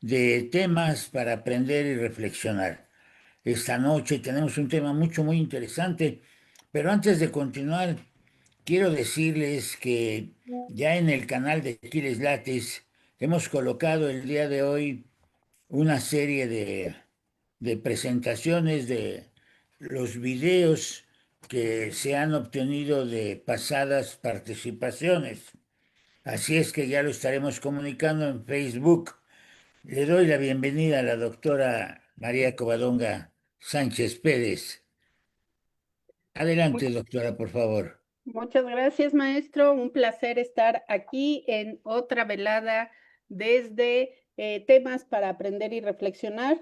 de temas para aprender y reflexionar. Esta noche tenemos un tema muy interesante, pero antes de continuar, quiero decirles que ya en el canal de Aquiles Lattes hemos colocado el día de hoy una serie de presentaciones de los videos que se han obtenido de pasadas participaciones. Así es que ya lo estaremos comunicando en Facebook. Le doy la bienvenida a la doctora María Covadonga Sánchez Pérez. Mu- Adelante, doctora, por favor. Muchas gracias, maestro. Un placer estar aquí en otra velada desde temas para aprender y reflexionar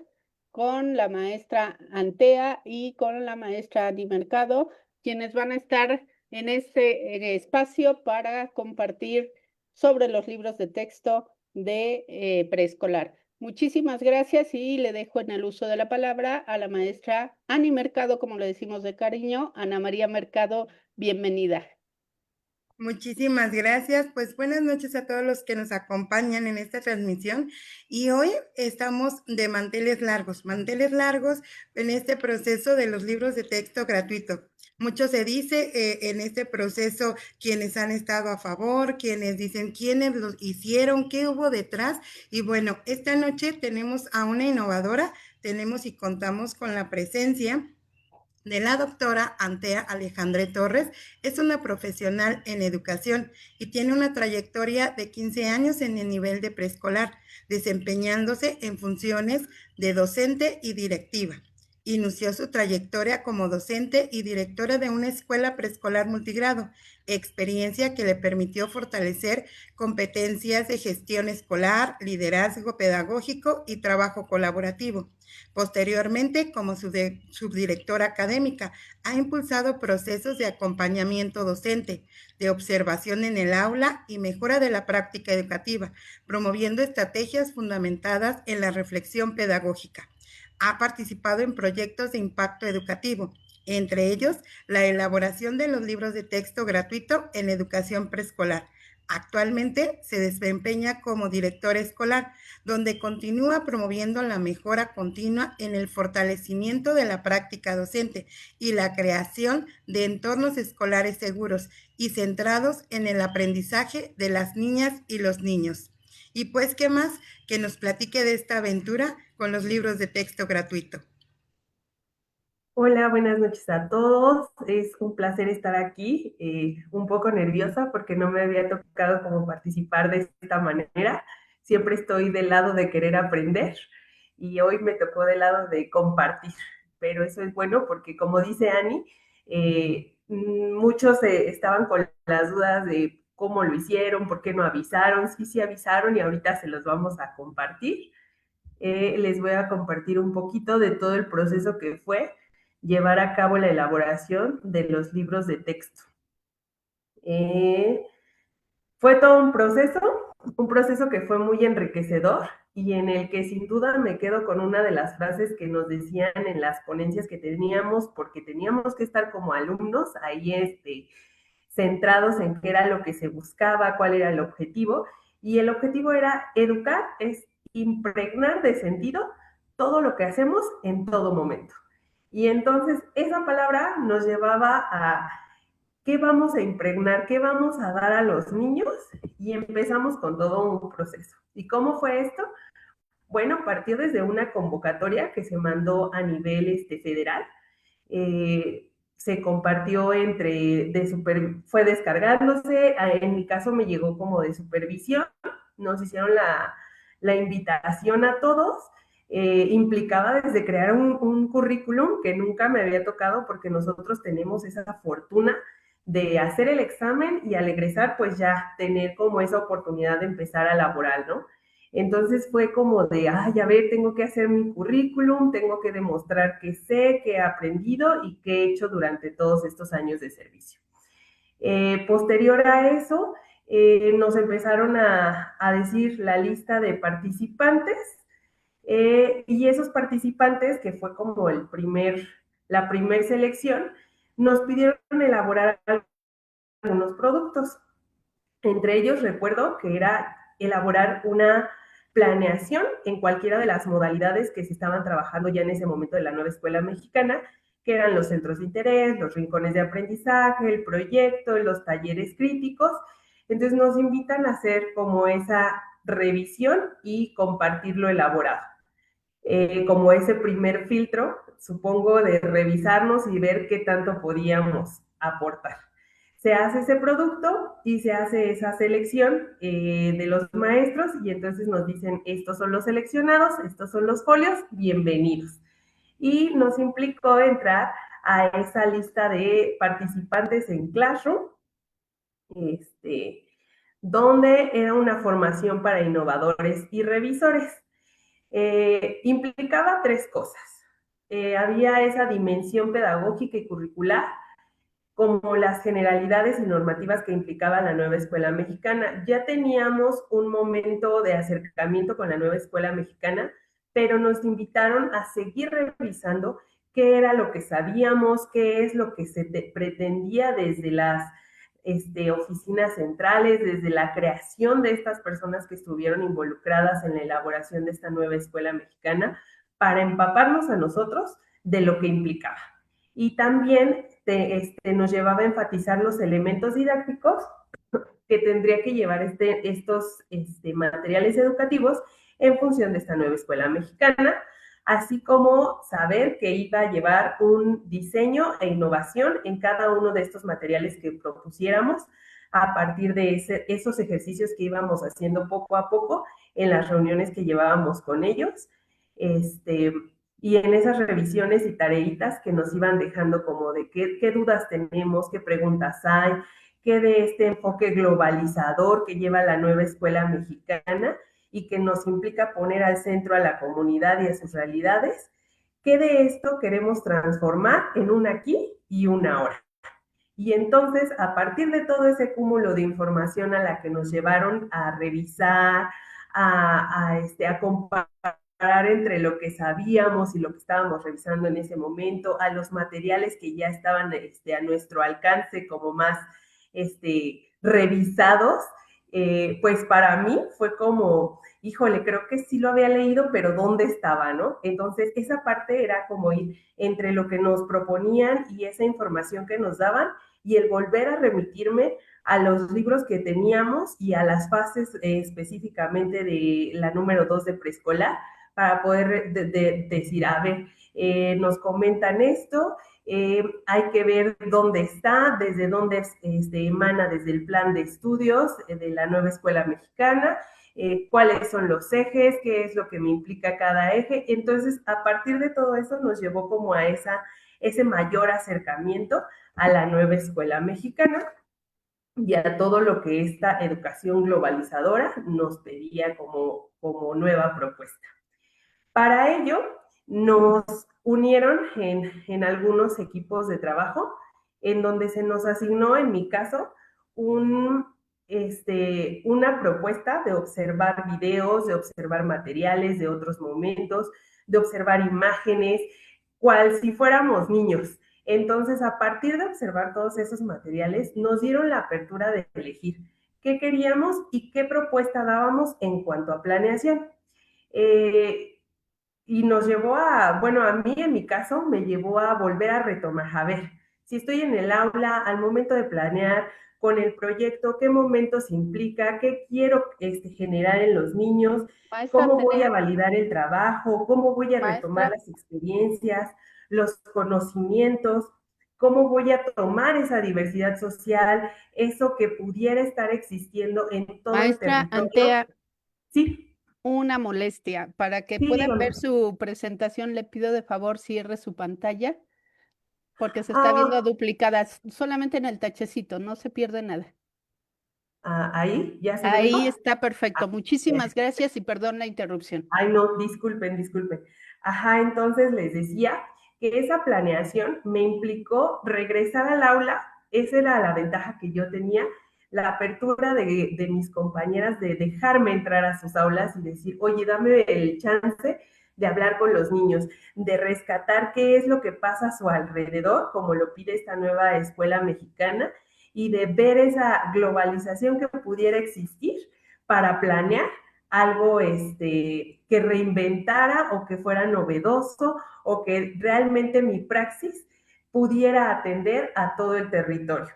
con la maestra Antea y con la maestra Adi Mercado, quienes van a estar en este espacio para compartir sobre los libros de texto de preescolar. Muchísimas gracias y le dejo en el uso de la palabra a la maestra Ani Mercado, como le decimos de cariño, Ana María Mercado. Bienvenida. Muchísimas gracias. Pues buenas noches a todos los que nos acompañan en esta transmisión. Y hoy estamos de manteles largos en este proceso de los libros de texto gratuito. Mucho se dice en este proceso quienes han estado a favor, quienes dicen quiénes los hicieron, qué hubo detrás. Y bueno, esta noche tenemos a una innovadora, tenemos y contamos con la presencia de la doctora Antea Alejandre Torres. Es una profesional en educación y tiene una trayectoria de 15 años en el nivel de preescolar, desempeñándose en funciones de docente y directiva. Inició su trayectoria como docente y directora de una escuela preescolar multigrado, experiencia que le permitió fortalecer competencias de gestión escolar, liderazgo pedagógico y trabajo colaborativo. Posteriormente, como subdirectora académica, ha impulsado procesos de acompañamiento docente, de observación en el aula y mejora de la práctica educativa, promoviendo estrategias fundamentadas en la reflexión pedagógica. Ha participado en proyectos de impacto educativo, entre ellos la elaboración de los libros de texto gratuito en educación preescolar. Actualmente se desempeña como directora escolar, donde continúa promoviendo la mejora continua en el fortalecimiento de la práctica docente y la creación de entornos escolares seguros y centrados en el aprendizaje de las niñas y los niños. Y pues, ¿qué más? Que nos platique de esta aventura con los libros de texto gratuito. Hola, buenas noches a todos. Es un placer estar aquí, un poco nerviosa porque no me había tocado como participar de esta manera. Siempre estoy del lado de querer aprender y hoy me tocó del lado de compartir. Pero eso es bueno porque, como dice Ani, muchos estaban con las dudas de cómo lo hicieron, por qué no avisaron. Sí, sí avisaron y ahorita se los vamos a compartir. Les voy a compartir un poquito de todo el proceso que fue llevar a cabo la elaboración de los libros de texto. Eh, Fue todo un proceso que fue muy enriquecedor y en el que sin duda me quedo con una de las frases que nos decían en las ponencias que teníamos, porque teníamos que estar como alumnos ahí centrados en qué era lo que se buscaba, cuál era el objetivo, y el objetivo era educar, es impregnar de sentido todo lo que hacemos en todo momento. Y entonces esa palabra nos llevaba a qué vamos a impregnar, qué vamos a dar a los niños, y empezamos con todo un proceso. ¿Y cómo fue esto? Bueno, partió desde una convocatoria que se mandó a nivel federal. Se compartió fue descargándose, en mi caso me llegó como de supervisión, nos hicieron la invitación a todos, implicaba desde crear un currículum que nunca me había tocado porque nosotros tenemos esa fortuna de hacer el examen y al egresar pues ya tener como esa oportunidad de empezar a laborar, ¿no? Entonces fue como de, ay, a ver, tengo que hacer mi currículum, tengo que demostrar que sé, que he aprendido y que he hecho durante todos estos años de servicio. Posterior a eso, nos empezaron a decir la lista de participantes y esos participantes, que fue como la primer selección, nos pidieron elaborar algunos productos. Entre ellos recuerdo que era elaborar una planeación en cualquiera de las modalidades que se estaban trabajando ya en ese momento de la nueva escuela mexicana, que eran los centros de interés, los rincones de aprendizaje, el proyecto, los talleres críticos. Entonces nos invitan a hacer como esa revisión y compartir lo elaborado. Como ese primer filtro, supongo, de revisarnos y ver qué tanto podíamos aportar. Se hace ese producto y se hace esa selección de los maestros y entonces nos dicen, estos son los seleccionados, estos son los folios, bienvenidos. Y nos implicó entrar a esa lista de participantes en Classroom, donde era una formación para innovadores y revisores. Implicaba 3 cosas. Había esa dimensión pedagógica y curricular, como las generalidades y normativas que implicaba la nueva escuela mexicana. Ya teníamos un momento de acercamiento con la nueva escuela mexicana, pero nos invitaron a seguir revisando qué era lo que sabíamos, qué es lo que se pretendía desde las oficinas centrales, desde la creación de estas personas que estuvieron involucradas en la elaboración de esta nueva escuela mexicana, para empaparnos a nosotros de lo que implicaba. Y también nos llevaba a enfatizar los elementos didácticos que tendría que llevar estos materiales educativos en función de esta nueva escuela mexicana, así como saber que iba a llevar un diseño e innovación en cada uno de estos materiales que propusiéramos a partir de esos ejercicios que íbamos haciendo poco a poco en las reuniones que llevábamos con ellos, y en esas revisiones y tareitas que nos iban dejando como de qué dudas tenemos, qué preguntas hay, qué de este enfoque globalizador que lleva la nueva escuela mexicana y que nos implica poner al centro a la comunidad y a sus realidades, qué de esto queremos transformar en un aquí y una ahora. Y entonces, a partir de todo ese cúmulo de información a la que nos llevaron a revisar, a comparar entre lo que sabíamos y lo que estábamos revisando en ese momento, a los materiales que ya estaban a nuestro alcance como más revisados, pues para mí fue como, híjole, creo que sí lo había leído, pero ¿dónde estaba, no? Entonces, esa parte era como ir entre lo que nos proponían y esa información que nos daban y el volver a remitirme a los libros que teníamos y a las fases específicamente de la número 2 de preescolar para poder decir, a ver, nos comentan esto, hay que ver dónde está, desde dónde emana desde el plan de estudios de la nueva escuela mexicana, cuáles son los ejes, qué es lo que me implica cada eje. Entonces, a partir de todo eso nos llevó como a ese mayor acercamiento a la nueva escuela mexicana y a todo lo que esta educación globalizadora nos pedía como nueva propuesta. Para ello, nos unieron en algunos equipos de trabajo, en donde se nos asignó, en mi caso, una propuesta de observar videos, de observar materiales de otros momentos, de observar imágenes, cual si fuéramos niños. Entonces, a partir de observar todos esos materiales, nos dieron la apertura de elegir qué queríamos y qué propuesta dábamos en cuanto a planeación. Y nos llevó a mí en mi caso, me llevó a volver a retomar, a ver, si estoy en el aula, al momento de planear con el proyecto, qué momentos implica, qué quiero generar en los niños, Maestra cómo voy Antea, a validar el trabajo, cómo voy a retomar maestra, las experiencias, los conocimientos, cómo voy a tomar esa diversidad social, eso que pudiera estar existiendo en todo el maestra territorio. Antea, Sí, una molestia. Para que sí, puedan dígame. ver su presentación, le pido de favor cierre su pantalla, porque se está viendo duplicada solamente en el tachecito, no se pierde nada. Ahí, ¿ya se ve Ahí mejor? está perfecto. Muchísimas Perfecto. gracias y perdón la interrupción. Ay, no, disculpen. Ajá, entonces les decía que esa planeación me implicó regresar al aula, esa era la ventaja que yo tenía, la apertura de mis compañeras de dejarme entrar a sus aulas y decir, oye, dame el chance de hablar con los niños, de rescatar qué es lo que pasa a su alrededor, como lo pide esta nueva escuela mexicana, y de ver esa globalización que pudiera existir para planear algo que reinventara o que fuera novedoso o que realmente mi praxis pudiera atender a todo el territorio.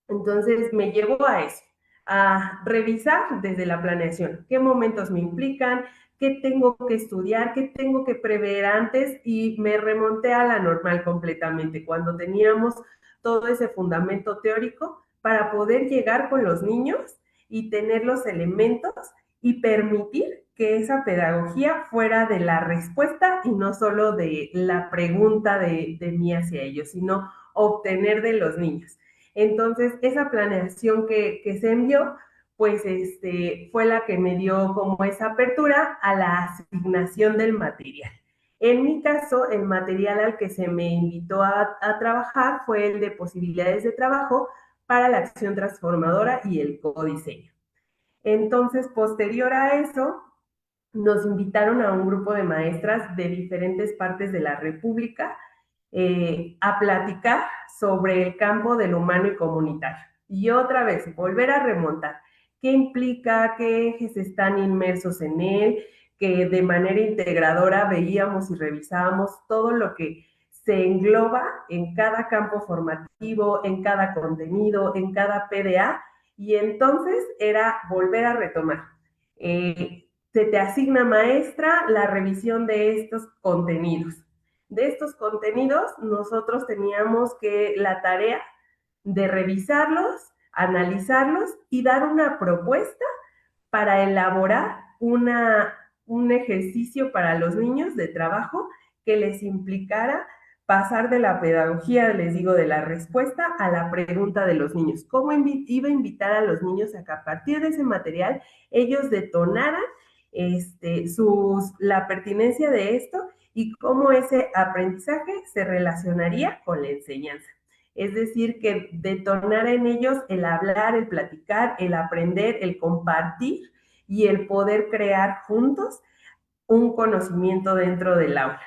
Entonces me llevó a eso, a revisar desde la planeación qué momentos me implican, qué tengo que estudiar, qué tengo que prever antes, y me remonté a la normal completamente, cuando teníamos todo ese fundamento teórico para poder llegar con los niños y tener los elementos y permitir que esa pedagogía fuera de la respuesta y no solo de la pregunta de mí hacia ellos, sino obtener de los niños. Entonces, esa planeación que se envió, pues fue la que me dio como esa apertura a la asignación del material. En mi caso, el material al que se me invitó a trabajar fue el de posibilidades de trabajo para la acción transformadora y el codiseño. Entonces, posterior a eso, nos invitaron a un grupo de maestras de diferentes partes de la República a platicar sobre el campo del humano y comunitario. Y otra vez, volver a remontar. ¿Qué implica? ¿Qué ejes están inmersos en él? Que de manera integradora veíamos y revisábamos todo lo que se engloba en cada campo formativo, en cada contenido, en cada PDA, y entonces era volver a retomar. Se te asigna, maestra, la revisión de estos contenidos. De estos contenidos, nosotros teníamos la tarea de revisarlos, analizarlos y dar una propuesta para elaborar un ejercicio para los niños de trabajo que les implicara pasar de la pedagogía, les digo, de la respuesta a la pregunta de los niños. ¿Cómo iba a invitar a los niños a que a partir de ese material ellos detonaran la pertinencia de esto y cómo ese aprendizaje se relacionaría con la enseñanza? Es decir, que detonara en ellos el hablar, el platicar, el aprender, el compartir y el poder crear juntos un conocimiento dentro del aula.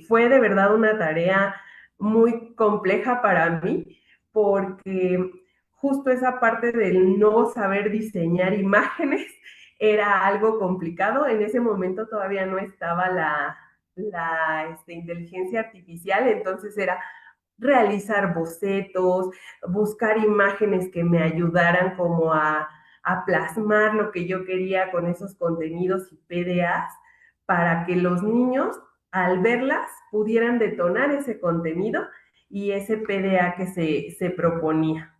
Fue de verdad una tarea muy compleja para mí, porque justo esa parte del no saber diseñar imágenes era algo complicado. En ese momento todavía no estaba la inteligencia artificial, entonces era realizar bocetos, buscar imágenes que me ayudaran como a plasmar lo que yo quería con esos contenidos y PDAs, para que los niños al verlas pudieran detonar ese contenido y ese PDA que se proponía.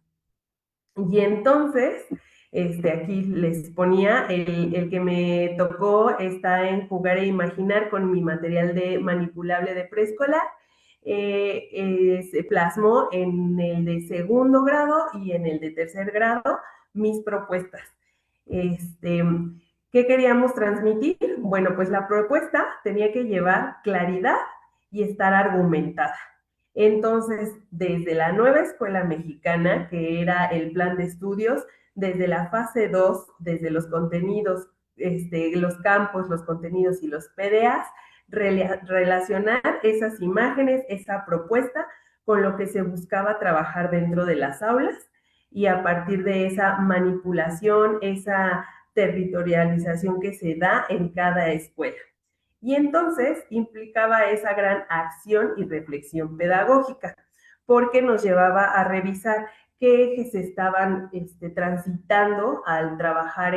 Y entonces, aquí les ponía, el que me tocó está en Jugar e Imaginar con mi material de manipulable de preescolar. Se plasmó en el de segundo grado y en el de tercer grado mis propuestas. ¿Qué queríamos transmitir? Bueno, pues la propuesta tenía que llevar claridad y estar argumentada. Entonces, desde la nueva escuela mexicana, que era el plan de estudios, desde la fase 2, desde los contenidos, los campos, los contenidos y los PDAs, relacionar esas imágenes, esa propuesta con lo que se buscaba trabajar dentro de las aulas, y a partir de esa manipulación, esa territorialización que se da en cada escuela. Y entonces implicaba esa gran acción y reflexión pedagógica, porque nos llevaba a revisar qué ejes estaban transitando al trabajar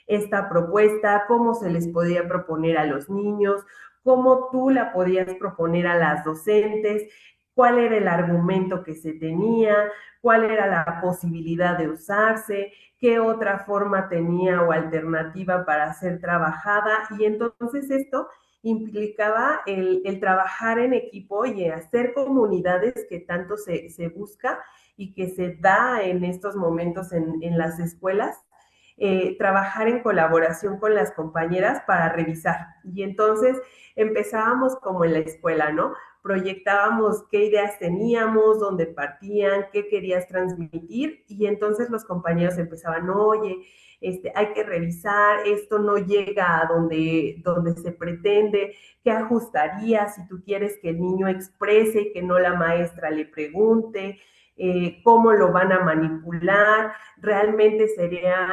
esta propuesta, cómo se les podía proponer a los niños, cómo tú la podías proponer a las docentes, cuál era el argumento que se tenía, cuál era la posibilidad de usarse, qué otra forma tenía o alternativa para ser trabajada. Y entonces esto implicaba el trabajar en equipo y hacer comunidades que tanto se busca y que se da en estos momentos en las escuelas. Trabajar en colaboración con las compañeras para revisar. Y entonces empezábamos como en la escuela, ¿no? Proyectábamos qué ideas teníamos, dónde partían, qué querías transmitir, y entonces los compañeros empezaban, oye, hay que revisar, esto no llega a donde se pretende, qué ajustaría si tú quieres que el niño exprese y que no la maestra le pregunte, cómo lo van a manipular, realmente sería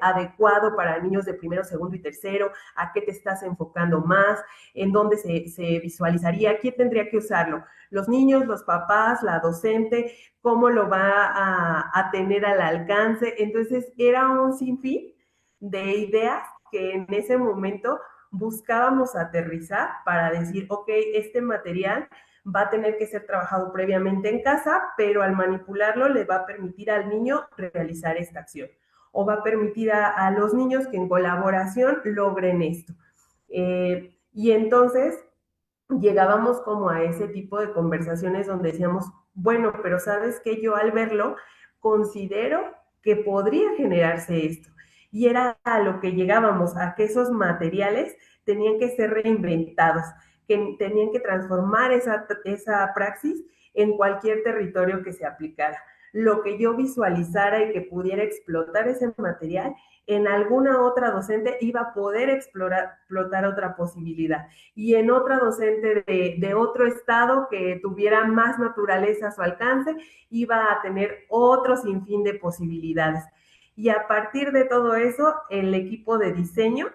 adecuado para niños de primero, segundo y tercero, a qué te estás enfocando más, en dónde se visualizaría, quién tendría que usarlo, los niños, los papás, la docente, cómo lo va a tener al alcance. Entonces era un sinfín de ideas que en ese momento buscábamos aterrizar para decir, ok, este material va a tener que ser trabajado previamente en casa, pero al manipularlo le va a permitir al niño realizar esta acción o va a permitir a los niños que en colaboración logren esto. Y entonces llegábamos como a ese tipo de conversaciones donde decíamos, bueno, pero ¿sabes qué? Yo al verlo considero que podría generarse esto. Y era a lo que llegábamos, a que esos materiales tenían que ser reinventados, que tenían que transformar esa praxis en cualquier territorio que se aplicara. Lo que yo visualizara y que pudiera explotar ese material, en alguna otra docente iba a poder explotar otra posibilidad. Y en otra docente de otro estado que tuviera más naturaleza a su alcance, iba a tener otro sinfín de posibilidades. Y a partir de todo eso, el equipo de diseño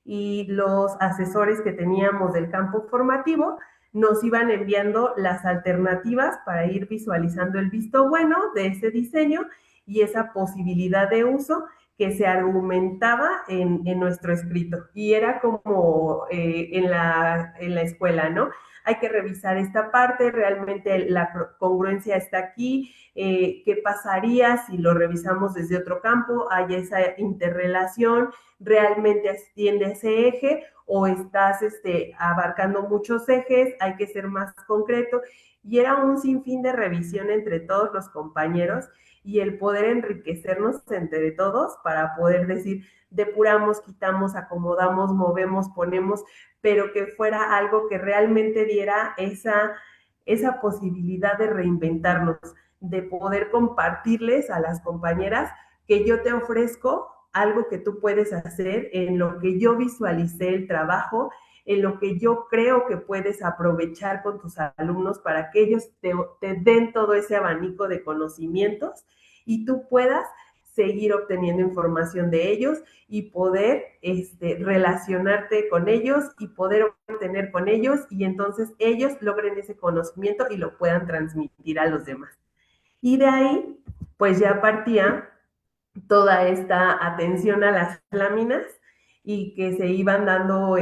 y los asesores que teníamos del campo formativo nos iban enviando las alternativas para ir visualizando el visto bueno de ese diseño y esa posibilidad de uso que se argumentaba en nuestro escrito. Y era como en la escuela, ¿no? Hay que revisar esta parte, realmente la congruencia está aquí, qué pasaría si lo revisamos desde otro campo, hay esa interrelación, realmente asciende a ese eje o estás abarcando muchos ejes, hay que ser más concreto. Y era un sinfín de revisión entre todos los compañeros y el poder enriquecernos entre todos para poder decir, depuramos, quitamos, acomodamos, movemos, ponemos, pero que fuera algo que realmente diera esa posibilidad de reinventarnos, de poder compartirles a las compañeras que yo te ofrezco algo que tú puedes hacer en lo que yo visualicé el trabajo, en lo que yo creo que puedes aprovechar con tus alumnos para que ellos te den todo ese abanico de conocimientos y tú puedas seguir obteniendo información de ellos y poder relacionarte con ellos y poder obtener con ellos y entonces ellos logren ese conocimiento y lo puedan transmitir a los demás. Y de ahí, pues ya partía toda esta atención a las láminas y que se iban dando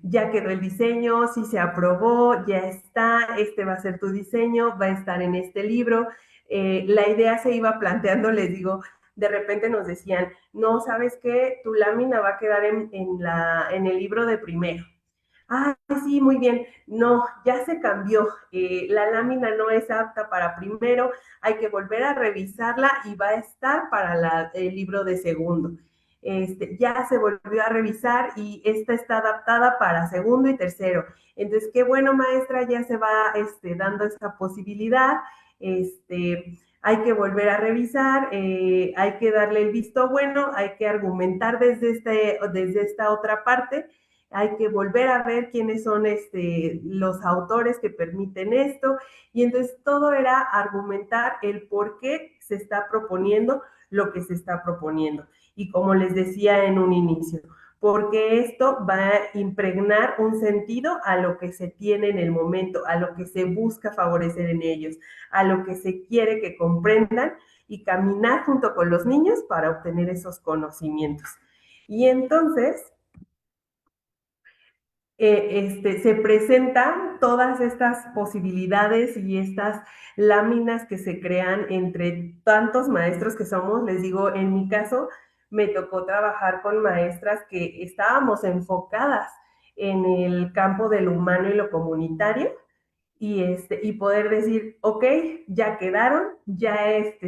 ya quedó el diseño, sí se aprobó, ya está, este va a ser tu diseño, va a estar en este libro. La idea se iba planteando, les digo, de repente nos decían, no, ¿sabes qué? Tu lámina va a quedar en el libro de primero. Ah, sí, muy bien. No, ya se cambió. La lámina no es apta para primero, hay que volver a revisarla y va a estar para el libro de segundo. Ya se volvió a revisar y esta está adaptada para segundo y tercero. Entonces, qué bueno, maestra, ya se va dando esta posibilidad. Hay que volver a revisar, hay que darle el visto bueno, hay que argumentar desde esta otra parte, hay que volver a ver quiénes son los autores que permiten esto, y entonces todo era argumentar el por qué se está proponiendo lo que se está proponiendo. Y como les decía en un inicio, porque esto va a impregnar un sentido a lo que se tiene en el momento, a lo que se busca favorecer en ellos, a lo que se quiere que comprendan y caminar junto con los niños para obtener esos conocimientos. Y entonces se presentan todas estas posibilidades y estas láminas que se crean entre tantos maestros que somos. Les digo, en mi caso, me tocó trabajar con maestras que estábamos enfocadas en el campo de lo humano y lo comunitario y poder decir, ok, ya quedaron, ya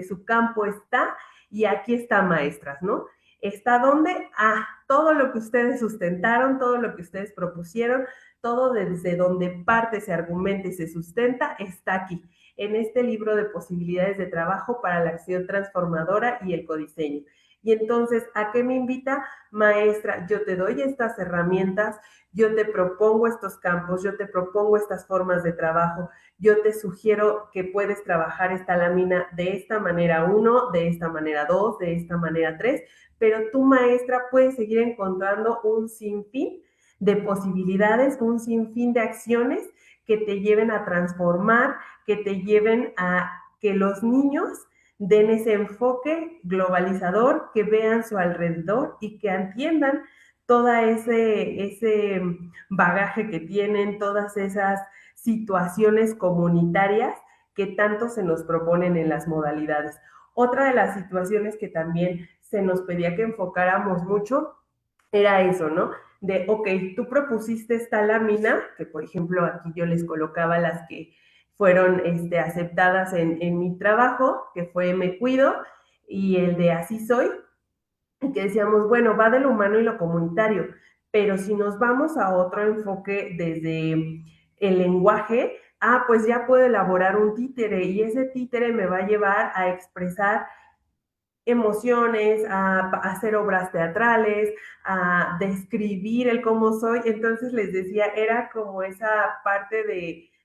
su campo está y aquí está maestras, ¿no? ¿Está dónde? Ah, todo lo que ustedes sustentaron, todo lo que ustedes propusieron, todo desde donde parte, se argumenta y se sustenta, está aquí, en este libro de posibilidades de trabajo para la acción transformadora y el codiseño. Y entonces, ¿a qué me invita? Maestra, yo te doy estas herramientas, yo te propongo estos campos, yo te propongo estas formas de trabajo, yo te sugiero que puedes trabajar esta lámina de esta manera 1, de esta manera 2, de esta manera 3, pero tu maestra puede seguir encontrando un sinfín de posibilidades, un sinfín de acciones que te lleven a transformar, que te lleven a que los niños den ese enfoque globalizador, que vean su alrededor y que entiendan todo ese bagaje que tienen, todas esas situaciones comunitarias que tanto se nos proponen en las modalidades. Otra de las situaciones que también se nos pedía que enfocáramos mucho era eso, ¿no? De, ok, tú propusiste esta lámina, que por ejemplo aquí yo les colocaba las que fueron aceptadas en mi trabajo, que fue Me Cuido, y el de Así Soy, que decíamos, bueno, va de lo humano y lo comunitario, pero si nos vamos a otro enfoque desde el lenguaje, pues ya puedo elaborar un títere y ese títere me va a llevar a expresar emociones, a hacer obras teatrales, a describir el cómo soy. Entonces les decía, era como esa parte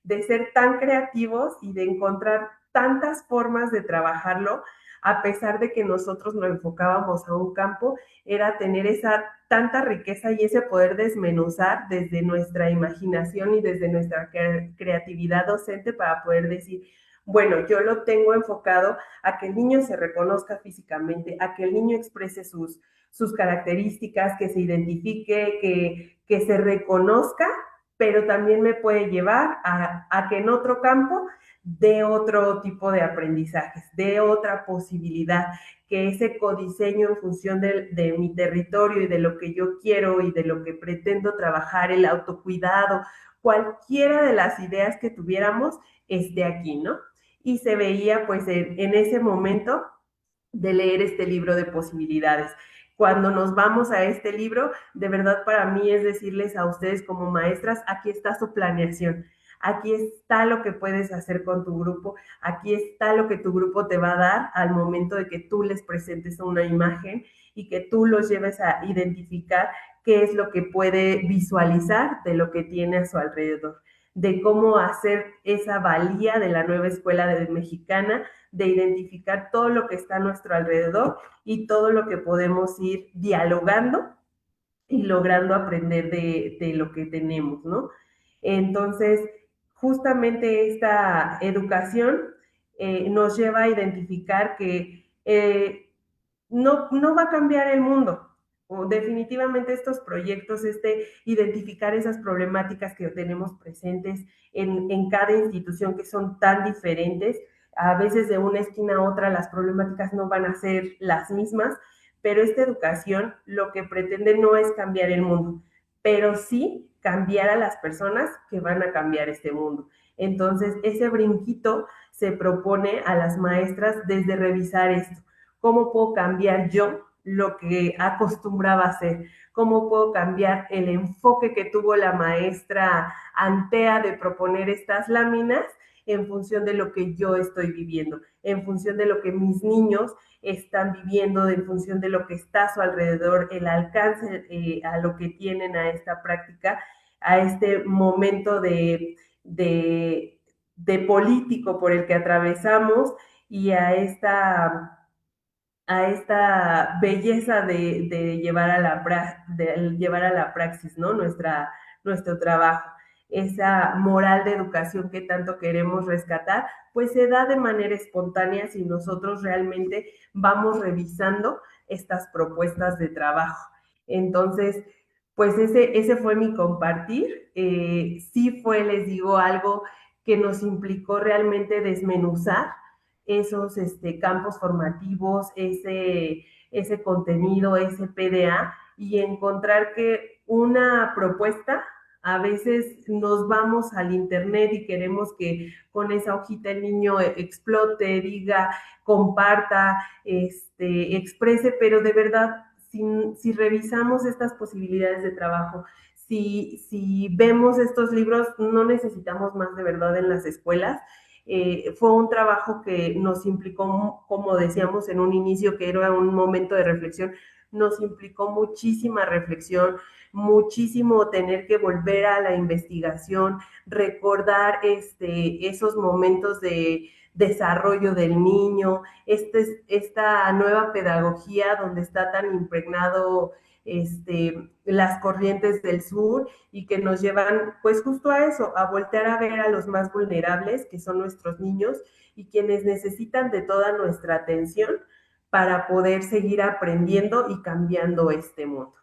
de ser tan creativos y de encontrar tantas formas de trabajarlo, a pesar de que nosotros lo enfocábamos a un campo, era tener esa tanta riqueza y ese poder desmenuzar desde nuestra imaginación y desde nuestra creatividad docente para poder decir, bueno, yo lo tengo enfocado a que el niño se reconozca físicamente, a que el niño exprese sus características, que se identifique, que se reconozca, pero también me puede llevar a que en otro campo de otro tipo de aprendizajes, de otra posibilidad, que ese codiseño en función de mi territorio y de lo que yo quiero y de lo que pretendo trabajar, el autocuidado, cualquiera de las ideas que tuviéramos esté aquí, ¿no? Y se veía pues en ese momento de leer este libro de posibilidades. Cuando nos vamos a este libro, de verdad para mí es decirles a ustedes como maestras, aquí está su planeación, aquí está lo que puedes hacer con tu grupo, aquí está lo que tu grupo te va a dar al momento de que tú les presentes una imagen y que tú los lleves a identificar qué es lo que puede visualizar de lo que tiene a su alrededor, de cómo hacer esa valía de la nueva escuela mexicana, de identificar todo lo que está a nuestro alrededor y todo lo que podemos ir dialogando y logrando aprender de lo que tenemos, ¿no? Entonces, justamente esta educación nos lleva a identificar que no va a cambiar el mundo. O definitivamente estos proyectos, identificar esas problemáticas que tenemos presentes en cada institución que son tan diferentes, a veces de una esquina a otra las problemáticas no van a ser las mismas, pero esta educación lo que pretende no es cambiar el mundo, pero sí cambiar a las personas que van a cambiar este mundo. Entonces, ese brinquito se propone a las maestras desde revisar esto. ¿Cómo puedo cambiar yo lo que acostumbraba a hacer? ¿Cómo puedo cambiar el enfoque que tuvo la maestra Antea de proponer estas láminas en función de lo que yo estoy viviendo, en función de lo que mis niños están viviendo, en función de lo que está a su alrededor, el alcance a lo que tienen a esta práctica, a este momento de político por el que atravesamos y a esta belleza de llevar a la praxis, ¿no? Nuestro trabajo. Esa moral de educación que tanto queremos rescatar, pues se da de manera espontánea si nosotros realmente vamos revisando estas propuestas de trabajo. Entonces, pues ese fue mi compartir. Sí fue, les digo, algo que nos implicó realmente desmenuzar esos campos formativos, ese contenido, ese PDA, y encontrar que una propuesta, a veces nos vamos al internet y queremos que con esa hojita el niño explote, diga, comparta, exprese, pero de verdad, si revisamos estas posibilidades de trabajo, si vemos estos libros, no necesitamos más de verdad en las escuelas. Fue un trabajo que nos implicó, como decíamos en un inicio, que era un momento de reflexión, nos implicó muchísima reflexión, muchísimo tener que volver a la investigación, recordar esos momentos de desarrollo del niño, esta nueva pedagogía donde está tan impregnado las corrientes del sur y que nos llevan pues justo a eso, a voltear a ver a los más vulnerables, que son nuestros niños y quienes necesitan de toda nuestra atención para poder seguir aprendiendo y cambiando este mundo.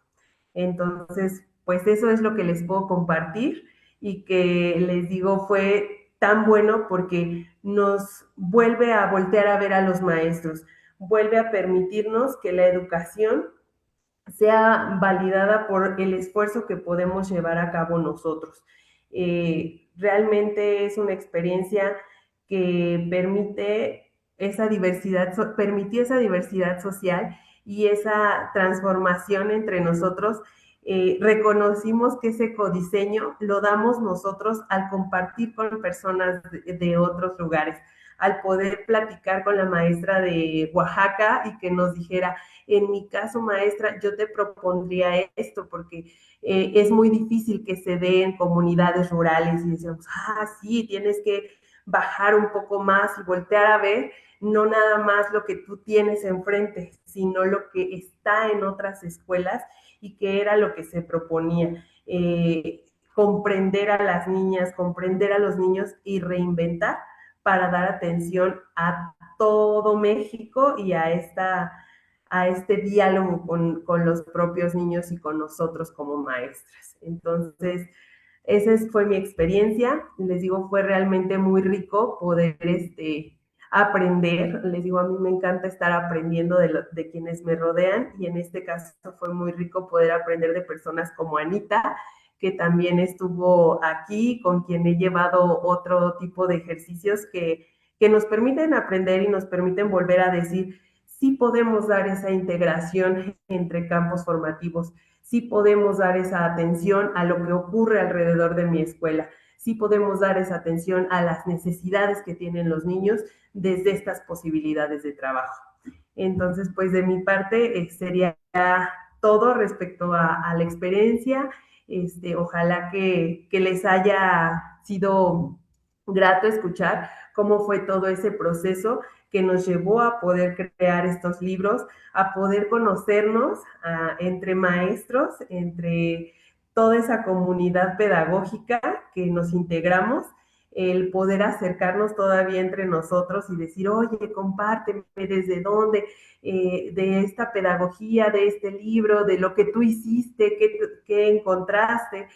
Entonces, pues eso es lo que les puedo compartir y que les digo fue tan bueno porque nos vuelve a voltear a ver a los maestros, vuelve a permitirnos que la educación sea validada por el esfuerzo que podemos llevar a cabo nosotros. Realmente es una experiencia que permitió esa diversidad social y esa transformación entre nosotros. Reconocimos que ese codiseño lo damos nosotros al compartir con personas de otros lugares, al poder platicar con la maestra de Oaxaca y que nos dijera, en mi caso, maestra, yo te propondría esto porque es muy difícil que se dé en comunidades rurales y decíamos, sí, tienes que bajar un poco más y voltear a ver no nada más lo que tú tienes enfrente, sino lo que está en otras escuelas y que era lo que se proponía. Comprender a las niñas, comprender a los niños y reinventar para dar atención a todo México y a este diálogo con los propios niños y con nosotros como maestras. Entonces, esa fue mi experiencia. Les digo, fue realmente muy rico poder aprender. Les digo, a mí me encanta estar aprendiendo de quienes me rodean y en este caso fue muy rico poder aprender de personas como Anita, que también estuvo aquí, con quien he llevado otro tipo de ejercicios que nos permiten aprender y nos permiten volver a decir, sí podemos dar esa integración entre campos formativos, sí podemos dar esa atención a lo que ocurre alrededor de mi escuela, sí podemos dar esa atención a las necesidades que tienen los niños desde estas posibilidades de trabajo. Entonces, pues de mi parte sería todo respecto a la experiencia. Ojalá que les haya sido grato escuchar cómo fue todo ese proceso que nos llevó a poder crear estos libros, a poder conocernos entre maestros, entre toda esa comunidad pedagógica que nos integramos, el poder acercarnos todavía entre nosotros y decir, oye, compárteme desde dónde, de esta pedagogía, de este libro, de lo que tú hiciste, qué encontraste.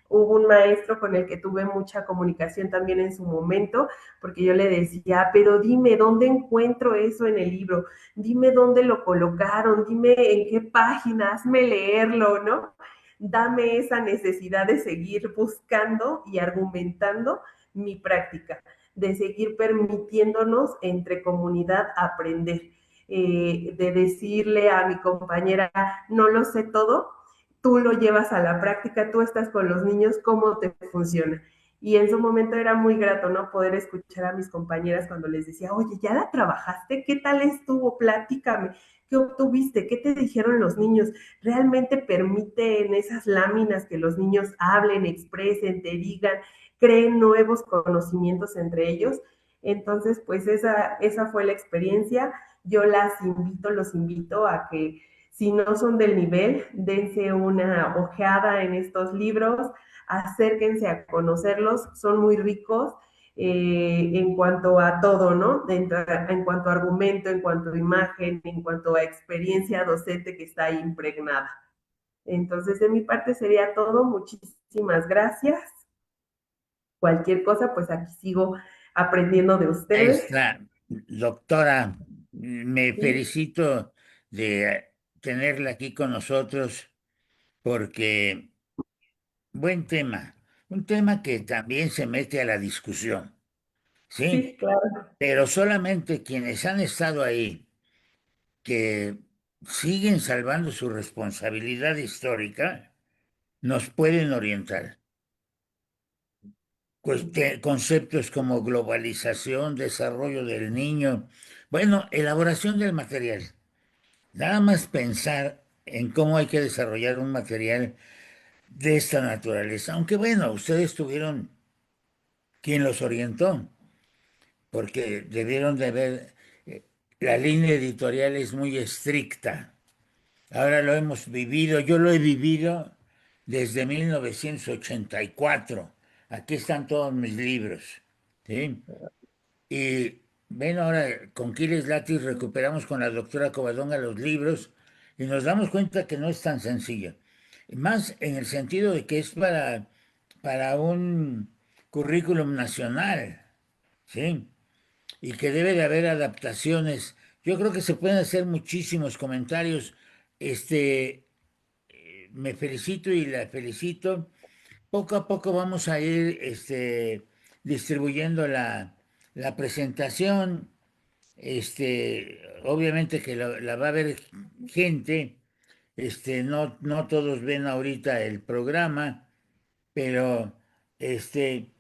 Hubo un maestro con el que tuve mucha comunicación también en su momento, porque yo le decía, pero dime, ¿dónde encuentro eso en el libro? Dime dónde lo colocaron, dime en qué página, hazme leerlo, ¿no? Dame esa necesidad de seguir buscando y argumentando mi práctica, de seguir permitiéndonos entre comunidad aprender, de decirle a mi compañera, no lo sé todo, tú lo llevas a la práctica, tú estás con los niños, ¿cómo te funciona? Y en su momento era muy grato, ¿no? Poder escuchar a mis compañeras cuando les decía, oye, ¿ya la trabajaste? ¿Qué tal estuvo? Platícame. ¿Qué obtuviste? ¿Qué te dijeron los niños? ¿Realmente permiten esas láminas que los niños hablen, expresen, te digan, creen nuevos conocimientos entre ellos? Entonces, pues esa fue la experiencia. Yo los invito a que si no son del nivel, dense una ojeada en estos libros, acérquense a conocerlos, son muy ricos en cuanto a todo, ¿no? En cuanto a argumento, en cuanto a imagen, en cuanto a experiencia docente que está ahí impregnada. Entonces, de mi parte sería todo. Muchísimas gracias. Cualquier cosa, pues aquí sigo aprendiendo de ustedes. Maestra, doctora, me ¿Sí? felicito de tenerla aquí con nosotros porque buen tema, un tema que también se mete a la discusión, ¿sí? Sí, claro. Pero solamente quienes han estado ahí, que siguen salvando su responsabilidad histórica, nos pueden orientar. conceptos como globalización, desarrollo del niño, bueno, elaboración del material. Nada más pensar en cómo hay que desarrollar un material de esta naturaleza. Aunque bueno, ustedes tuvieron quien los orientó, porque debieron de ver, la línea editorial es muy estricta. Ahora lo hemos vivido, yo lo he vivido desde 1984. Aquí están todos mis libros, ¿sí? Y ven ahora, con Quiles Latis recuperamos con la doctora Covadonga los libros y nos damos cuenta que no es tan sencillo. Y más en el sentido de que es para un currículum nacional, ¿sí? Y que debe de haber adaptaciones. Yo creo que se pueden hacer muchísimos comentarios. Este, Me felicito y la felicito. Poco a poco vamos a ir distribuyendo la presentación. Obviamente que la va a ver gente. No todos ven ahorita el programa, pero este,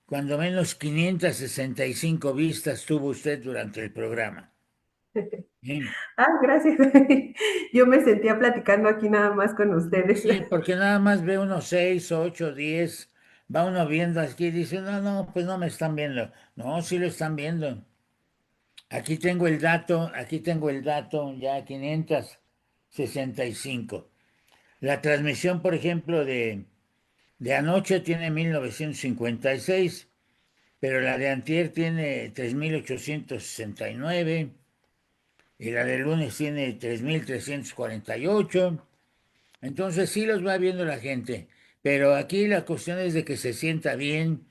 cuando menos 565 vistas tuvo usted durante el programa. ¿Sí? Ah, gracias. Yo me sentía platicando aquí nada más con ustedes. Sí, porque nada más ve uno 6, 8, 10, va uno viendo aquí y dice, no, no, pues no me están viendo. No, sí lo están viendo. Aquí tengo el dato, ya 565. La transmisión, por ejemplo, de anoche tiene 1956, pero la de antier tiene 3869 y la de lunes tiene 3348. Entonces sí los va viendo la gente, pero aquí la cuestión es de que se sienta bien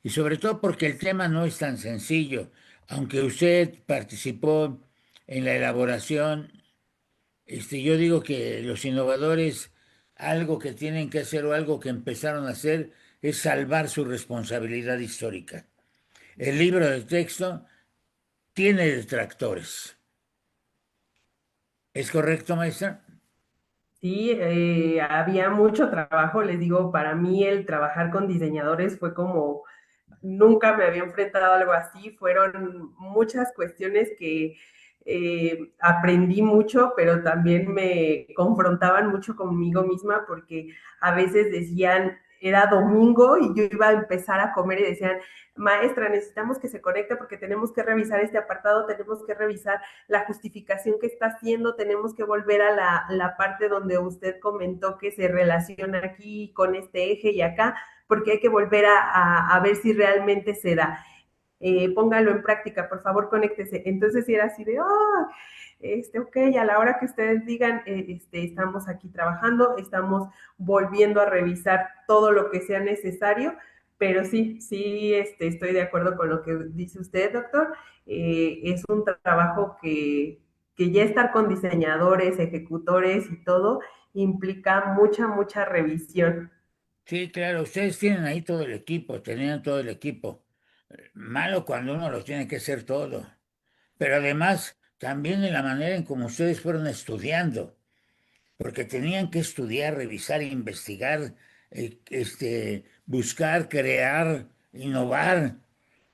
y sobre todo porque el tema no es tan sencillo. Aunque usted participó en la elaboración, yo digo que los innovadores algo que tienen que hacer o algo que empezaron a hacer es salvar su responsabilidad histórica. El libro de texto tiene detractores. ¿Es correcto, maestra? Sí, había mucho trabajo, les digo, para mí el trabajar con diseñadores fue como nunca me había enfrentado a algo así, fueron muchas cuestiones que aprendí mucho, pero también me confrontaban mucho conmigo misma porque a veces decían, era domingo y yo iba a empezar a comer y decían, maestra, necesitamos que se conecte porque tenemos que revisar este apartado, tenemos que revisar la justificación que está haciendo, tenemos que volver a la parte donde usted comentó que se relaciona aquí con este eje y acá, porque hay que volver a ver si realmente se da. Póngalo en práctica, por favor, conéctese. Entonces era así de, oh, ok, a la hora que ustedes digan, estamos aquí trabajando, estamos volviendo a revisar todo lo que sea necesario, pero sí, sí, estoy de acuerdo con lo que dice usted, doctor. Es un trabajo que ya estar con diseñadores, ejecutores y todo implica mucha, mucha revisión. Sí, claro, ustedes tienen ahí todo el equipo, tenían todo el equipo. Malo cuando uno lo tiene que hacer todo. Pero además, también en la manera en como ustedes fueron estudiando, porque tenían que estudiar, revisar, investigar, buscar, crear, innovar.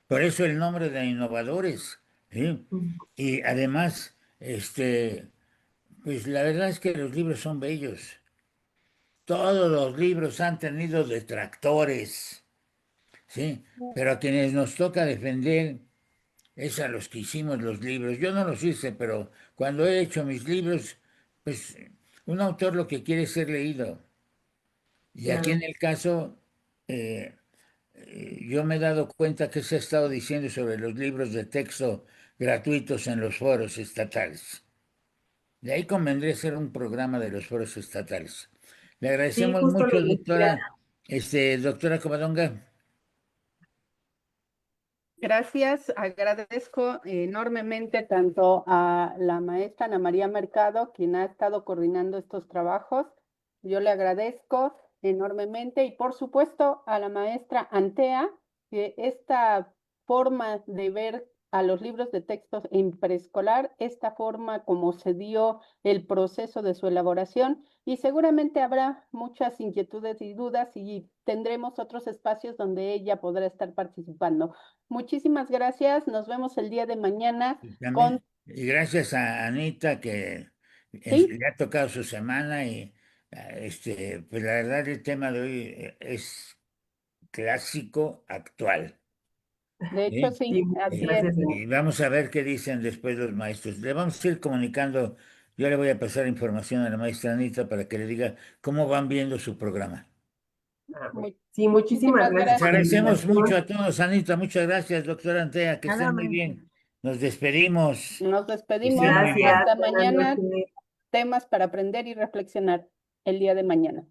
Por eso el nombre de innovadores, ¿sí? Y además, pues la verdad es que los libros son bellos. Todos los libros han tenido detractores, ¿sí? Pero a quienes nos toca defender es a los que hicimos los libros. Yo no los hice, pero cuando he hecho mis libros, pues un autor lo que quiere es ser leído. Y aquí en Claro. el caso, yo me he dado cuenta que se ha estado diciendo sobre los libros de texto gratuitos en los foros estatales. De ahí convendría hacer un programa de los foros estatales. Le Sí, agradecemos justo mucho, lo decía. doctora Covadonga. Gracias, agradezco enormemente tanto a la maestra Ana María Mercado, quien ha estado coordinando estos trabajos. Yo le agradezco enormemente y por supuesto a la maestra Antea, que esta forma de ver a los libros de texto en preescolar, esta forma como se dio el proceso de su elaboración, y seguramente habrá muchas inquietudes y dudas y tendremos otros espacios donde ella podrá estar participando. Muchísimas gracias, nos vemos el día de mañana Y con... también, y gracias a Anita que ¿Sí? le ha tocado su semana y pues la verdad el tema de hoy es clásico actual. De hecho, ¿Sí? sí, Sí, muchas así es. gracias. Y vamos a ver qué dicen después los maestros. Le vamos a ir comunicando, yo le voy a pasar información a la maestra Anita para que le diga cómo van viendo su programa. Sí, muchísimas Muchísimas gracias Les por la gracias. agradecemos mucho invitación. a todos, Anita, muchas gracias, doctora Antea, que estén muy Claramente. bien. Nos despedimos, Nos que despedimos. estén muy bien. Gracias, Hasta buenas mañana. noches. Temas para aprender y reflexionar el día de mañana.